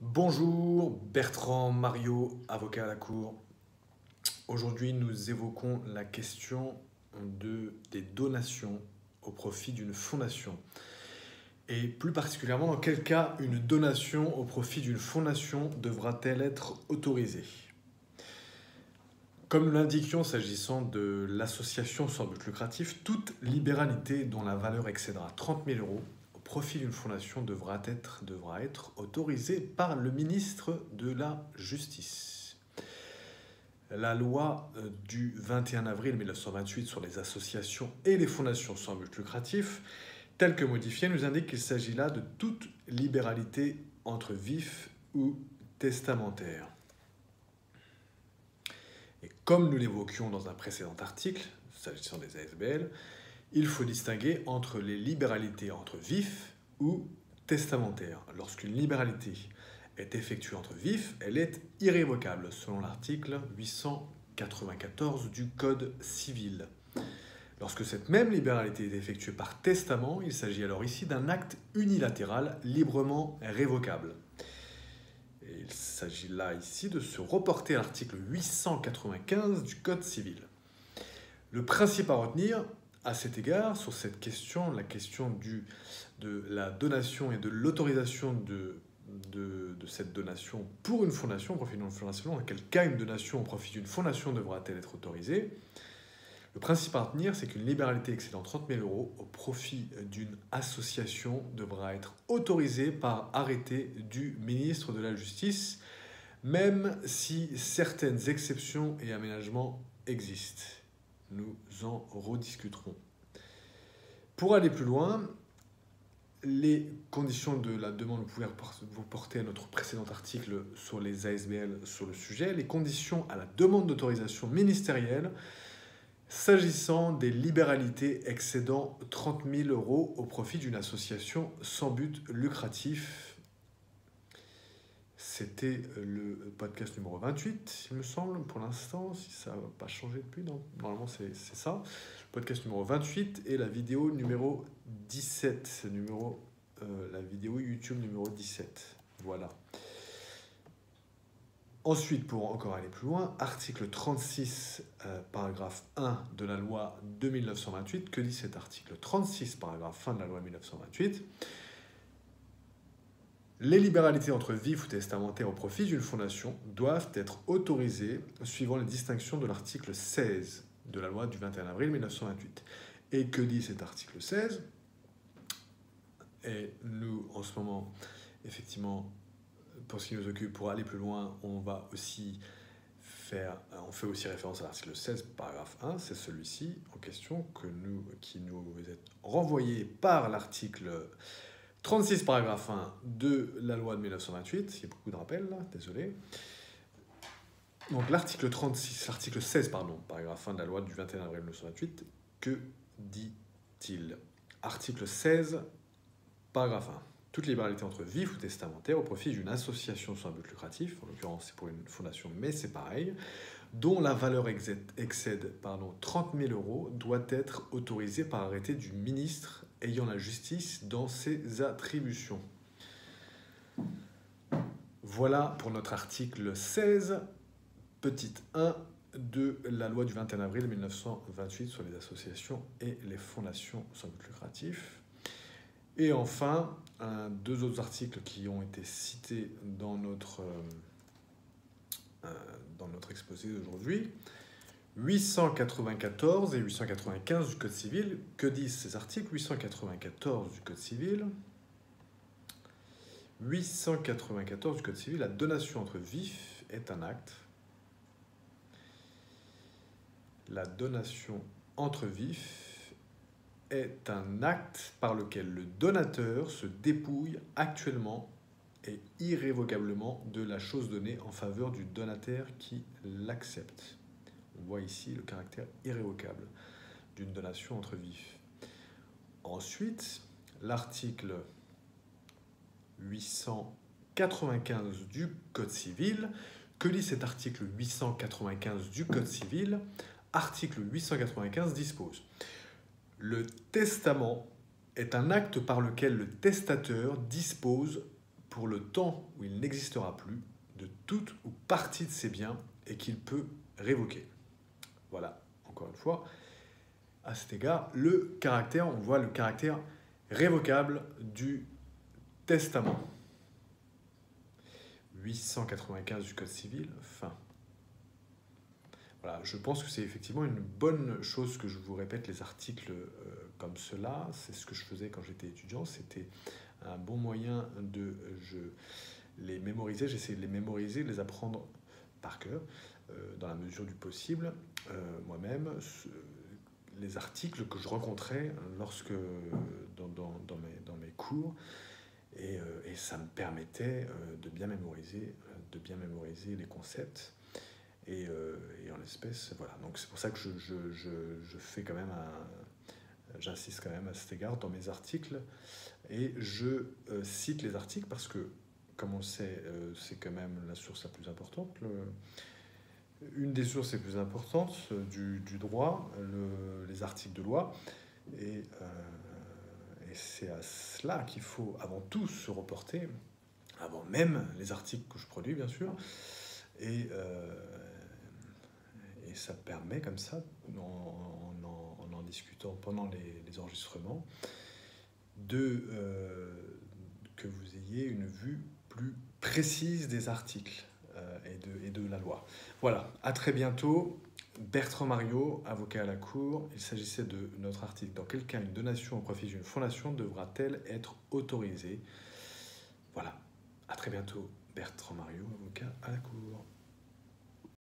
Bonjour, Bertrand Mario, avocat à la Cour. Aujourd'hui, nous évoquons la question des donations au profit d'une fondation. Et plus particulièrement, dans quel cas une donation au profit d'une fondation devra-t-elle être autorisée? Comme nous l'indiquions s'agissant de l'association sans but lucratif, toute libéralité dont la valeur excédera 30 000 € au profit d'une fondation devra être autorisée par le ministre de la Justice. La loi du 21 avril 1928 sur les associations et les fondations sans but lucratif, telle que modifiée, nous indique qu'il s'agit là de toute libéralité entre vifs ou testamentaire. Et comme nous l'évoquions dans un précédent article, s'agissant des ASBL, il faut distinguer entre les libéralités entre vifs ou testamentaires. Lorsqu'une libéralité est effectuée entre vifs, elle est irrévocable, selon l'article 894 du Code civil. Lorsque cette même libéralité est effectuée par testament, il s'agit alors ici d'un acte unilatéral librement révocable. Et il s'agit là ici de se reporter à l'article 895 du Code civil. Le principe à retenir à cet égard, sur cette question, la question de la donation et de l'autorisation de cette donation pour une fondation, au profit d'une fondation, dans quel cas une donation au profit d'une fondation devra-t-elle être autorisée? Le principe à retenir, c'est qu'une libéralité excédant 30 000 € au profit d'une association devra être autorisée par arrêté du ministre de la Justice, même si certaines exceptions et aménagements existent. Nous en rediscuterons. Pour aller plus loin, les conditions de la demande, vous pouvez vous porter à notre précédent article sur les ASBL sur le sujet, les conditions à la demande d'autorisation ministérielle s'agissant des libéralités excédant 30 000 € au profit d'une association sans but lucratif. C'était le podcast numéro 28, il me semble, pour l'instant, si ça n'a pas changé depuis, non, normalement c'est ça. Le podcast numéro 28 et la vidéo numéro 17, la vidéo YouTube numéro 17, voilà. Ensuite, pour encore aller plus loin, article 36, paragraphe 1 de la loi de 1928. Que dit cet article 36, paragraphe 1 de la loi de 1928? Les libéralités entre vifs ou testamentaires au profit d'une fondation doivent être autorisées suivant les distinctions de l'article 16 de la loi du 21 avril 1928. Et que dit cet article 16? Et nous, en ce moment, effectivement, pour ce qui nous occupe, pour aller plus loin, on fait aussi référence à l'article 16, paragraphe 1, c'est celui-ci en question qui nous est renvoyé par l'article 36, paragraphe 1 de la loi de 1928. Il y a beaucoup de rappels là, désolé. Donc l'article 16, paragraphe 1 de la loi du 21 avril 1928, que dit-il? Article 16, paragraphe 1. Toute libéralité entre vifs ou testamentaires au profit d'une association sans but lucratif, en l'occurrence c'est pour une fondation, mais c'est pareil, dont la valeur excède 30 000 € doit être autorisée par arrêté du ministre ayant la justice dans ses attributions. Voilà pour notre article 16, petite 1 de la loi du 21 avril 1928 sur les associations et les fondations sans but lucratif. Et enfin, deux autres articles qui ont été cités dans notre exposé d'aujourd'hui. 894 et 895 du Code civil. Que disent ces articles? 894 du Code civil. 894 du Code civil, la donation entre vifs est un acte. La donation entre vifs est un acte par lequel le donateur se dépouille actuellement et irrévocablement de la chose donnée en faveur du donataire qui l'accepte. On voit ici le caractère irrévocable d'une donation entre vifs. Ensuite, l'article 895 du Code civil. Que dit cet article 895 du Code civil? Article 895 dispose: le testament est un acte par lequel le testateur dispose pour le temps où il n'existera plus, de toute ou partie de ses biens et qu'il peut révoquer. Voilà, encore une fois, à cet égard, le caractère, on voit le caractère révocable du testament. 895 du Code civil, fin. Voilà, je pense que c'est effectivement une bonne chose que je vous répète les articles comme cela. C'est ce que je faisais quand j'étais étudiant. C'était un bon moyen de les mémoriser. J'essayais de les mémoriser, de les apprendre par cœur, dans la mesure du possible. Moi-même, les articles que je rencontrais lorsque dans mes cours, et ça me permettait de bien mémoriser les concepts. Et en l'espèce, voilà. Donc c'est pour ça que je fais quand même j'insiste quand même à cet égard dans mes articles. Et je cite les articles parce que, comme on le sait, c'est quand même la source la plus importante. Une des sources les plus importantes du droit, les articles de loi. Et c'est à cela qu'il faut avant tout se reporter, avant même les articles que je produis, bien sûr. Et ça permet comme ça, en discutant pendant les enregistrements, que vous ayez une vue plus précise des articles et de la loi. Voilà, à très bientôt. Bertrand Mariot, avocat à la Cour. Il s'agissait de notre article. Dans quel cas une donation au profit d'une fondation devra-t-elle être autorisée? Voilà, à très bientôt. Bertrand Mariot, avocat à la Cour.